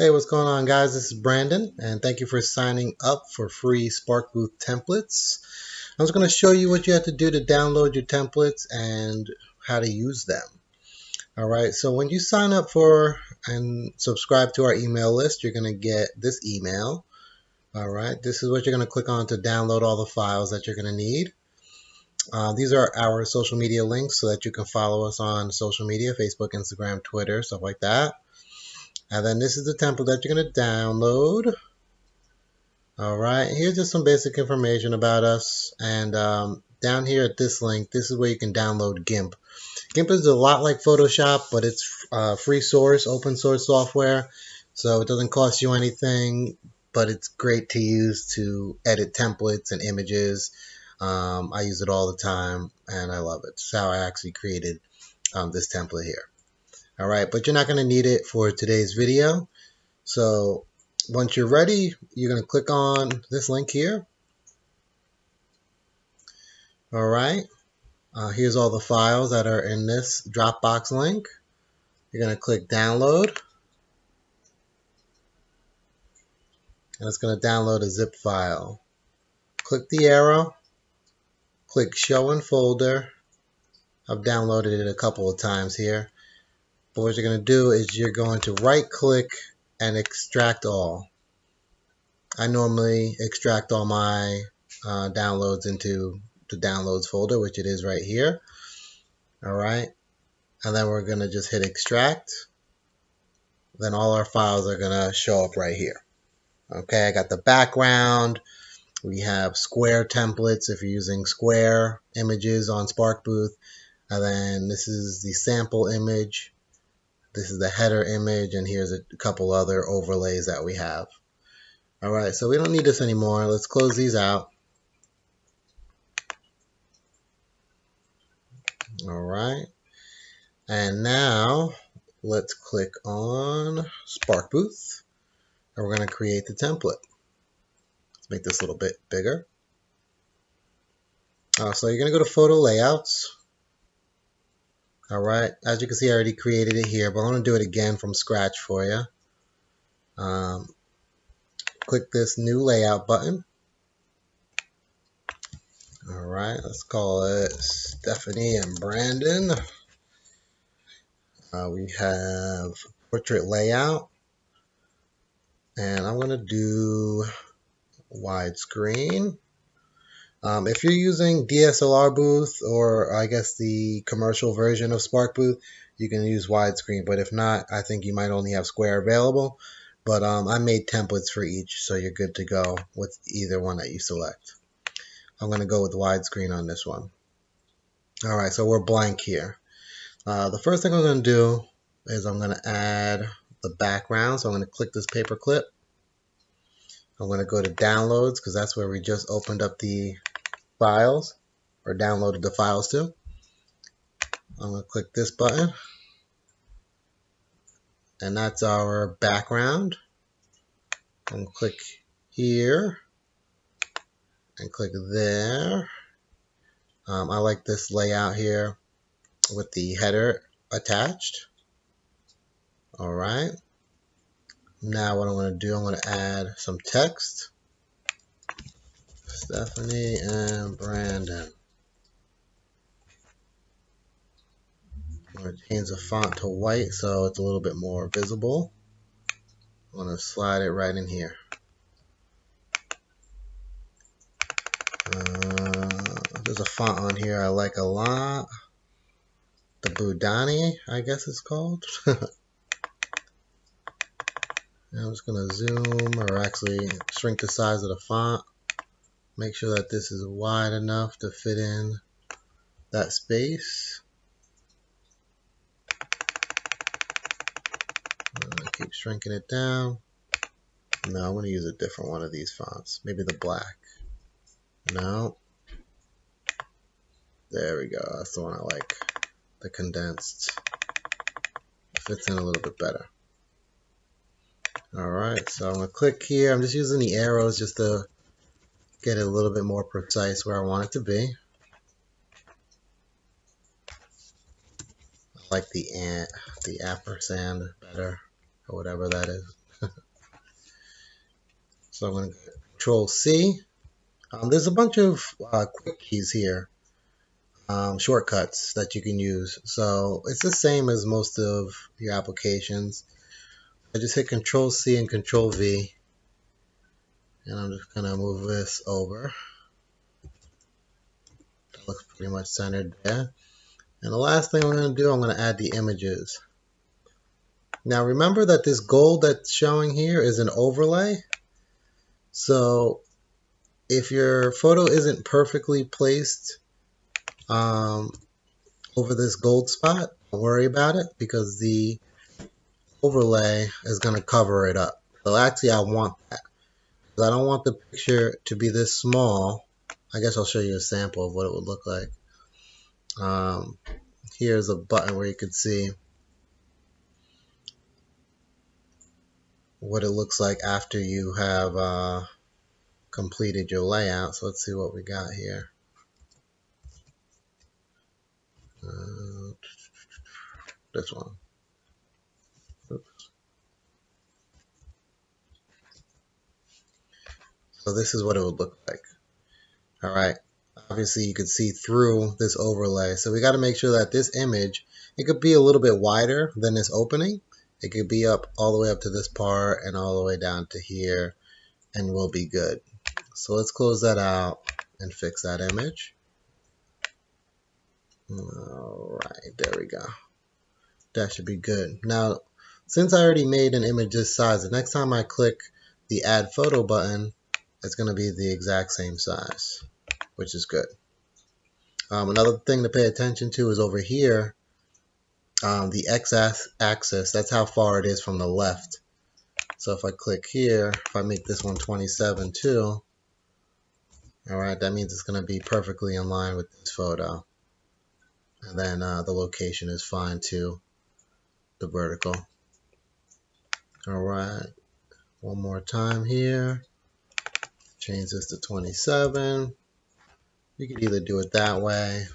Hey, what's going on, guys? This is Brandon, and thank you for signing up for free Sparkbooth templates. I was going to show you what you have to do to download your templates and how to use them. All right, so when you sign up for and subscribe to our email list, you're going to get this email. All right, this is what you're going to click on to download all the files that you're going to need. These are our social media links so that you can follow us on social media, Facebook, Instagram, Twitter, stuff like that. And then this is the template that you're going to download. All right, here's just some basic information about us. And down here at this link, this is where you can download GIMP. GIMP is a lot like Photoshop, but it's free source, open source software. So it doesn't cost you anything, but it's great to use to edit templates and images. I use it all the time, and I love it. It's how I actually created this template here. All right, but you're not going to need it for today's video. So once you're ready, you're going to click on this link here. All right, here's all the files that are in this Dropbox link. You're going to click download, and it's going to download a zip file. Click the arrow, click show in folder. I've downloaded it a couple of times here. But what you're going to do is you're going to right click and extract all. I normally extract all my downloads into the downloads folder, which it is right here. All right, and then we're going to just hit extract. Then all our files are going to show up right here. Okay, I got the background. We have square templates if you're using square images on Sparkbooth. And then this is the sample image. This is the header image, and here's a couple other overlays that we have. All right, so we don't need this anymore. Let's close these out. All right, and now let's click on Sparkbooth, and we're going to create the template. Let's make this a little bit bigger. So you're going to go to Photo Layouts. All right, as you can see, I already created it here, but I'm going to do it again from scratch for you. Click this New Layout button. All right, let's call it Stephanie and Brandon. We have Portrait Layout, and I'm going to do widescreen. If you're using DSLR booth, or I guess the commercial version of Sparkbooth, you can use widescreen. But if not, I think you might only have square available. But I made templates for each, so you're good to go with either one that you select. I'm going to go with widescreen on this one. All right, so we're blank here. The first thing I'm going to do is I'm going to add the background. So I'm going to click this paper clip. I'm going to go to downloads because that's where we just opened up the files or downloaded the files to. I'm going to click this button, and that's our background. I'm going to click here and click there. I like this layout here with the header attached. All right. Now what I'm going to do, I'm going to add some text. Stephanie and Brandon. I'm going to change the font to white so it's a little bit more visible. I'm going to slide it right in here. There's a font on here I like a lot. The Budani, I guess it's called. I'm just going to zoom, or actually shrink the size of the font. Make sure that this is wide enough to fit in that space. Keep shrinking it down. No, I'm going to use a different one of these fonts. Maybe the black. No. There we go. That's the one I like. The condensed. It fits in a little bit better. Alright, so I'm going to click here. I'm just using the arrows just to get it a little bit more precise where I want it to be. I like the ampersand better, or whatever that is. So I'm going to Control C. There's a bunch of quick keys here, shortcuts that you can use. So it's the same as most of your applications. I just hit Control C and Control V, and I'm just going to move this over. That looks pretty much centered there. And the last thing I'm going to do, I'm going to add the images. Now remember that this gold that's showing here is an overlay. So if your photo isn't perfectly placed over this gold spot, don't worry about it, because the overlay is going to cover it up. So actually I want that. I don't want the picture to be this small. I guess I'll show you a sample of what it would look like. Here's a button where you can see what it looks like after you have completed your layout. So let's see what we got here. This one. Oops. So this is what it would look like. All right. Obviously you could see through this overlay. So we got to make sure that this image, it could be a little bit wider than this opening. It could be up all the way up to this part and all the way down to here, and we'll be good. So let's close that out and fix that image. All right, there we go. That should be good. Now, since I already made an image this size, the next time I click the Add Photo button, it's going to be the exact same size, which is good. Another thing to pay attention to is over here, the x-axis, that's how far it is from the left. So if I click here, if I make this one 27 too, all right, that means it's going to be perfectly in line with this photo. And then the location is fine too, the vertical. All right, one more time here. Change this to 27. You can either do it that way,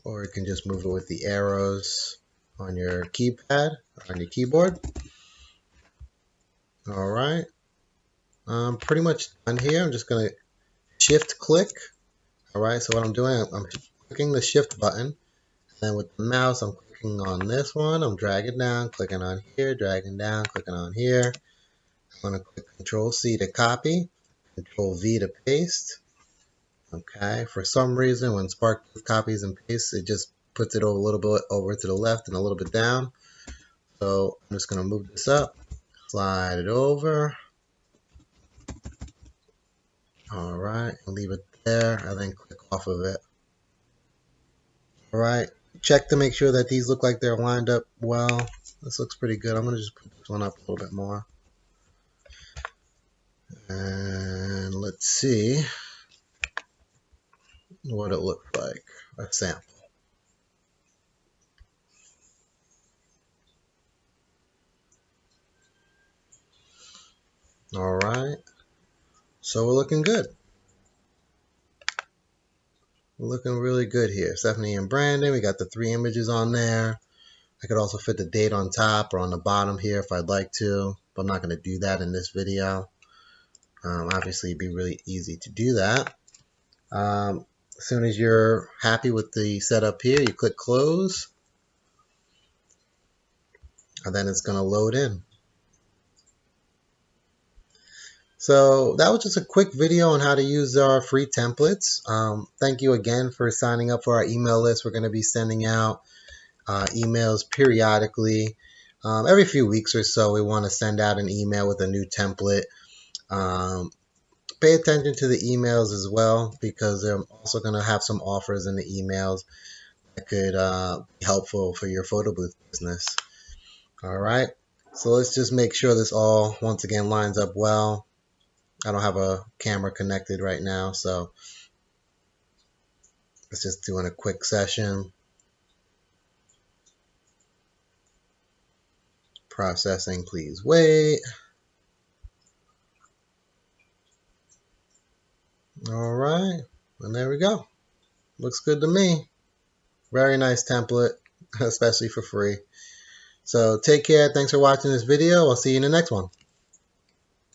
or you can just move it with the arrows on your keypad, or on your keyboard. All right, I'm pretty much done here. I'm just going to shift click. All right, so what I'm doing, I'm clicking the shift button. Then with the mouse, I'm clicking on this one. I'm dragging down, clicking on here, dragging down, clicking on here. I'm going to click Control C to copy, Control V to paste. Okay, for some reason, when Sparkbooth copies and pastes, it just puts it a little bit over to the left and a little bit down. So I'm just going to move this up, slide it over. All right, and leave it there, and then click off of it. All right, check to make sure that these look like they're lined up well. This looks pretty good. I'm going to just put this one up a little bit more. And let's see what it looks like, a sample. All right, so we're looking good. We're looking really good here. Stephanie and Brandon, we got the 3 images on there. I could also fit the date on top or on the bottom here if I'd like to, but I'm not going to do that in this video. Obviously, it'd be really easy to do that. As soon as you're happy with the setup here, you click close, and then it's going to load in. So that was just a quick video on how to use our free templates. Thank you again for signing up for our email list. We're going to be sending out emails periodically. Every few weeks or so, we want to send out an email with a new template. Pay attention to the emails as well, because I'm also going to have some offers in the emails that could be helpful for your photo booth business. All right, so let's just make sure this all once again lines up well. I don't have a camera connected right now, so let's just doing a quick session. Processing, please wait. All right, and there we go. Looks good to me. Very nice template, especially for free. So take care. Thanks for watching this video. I'll see you in the next one.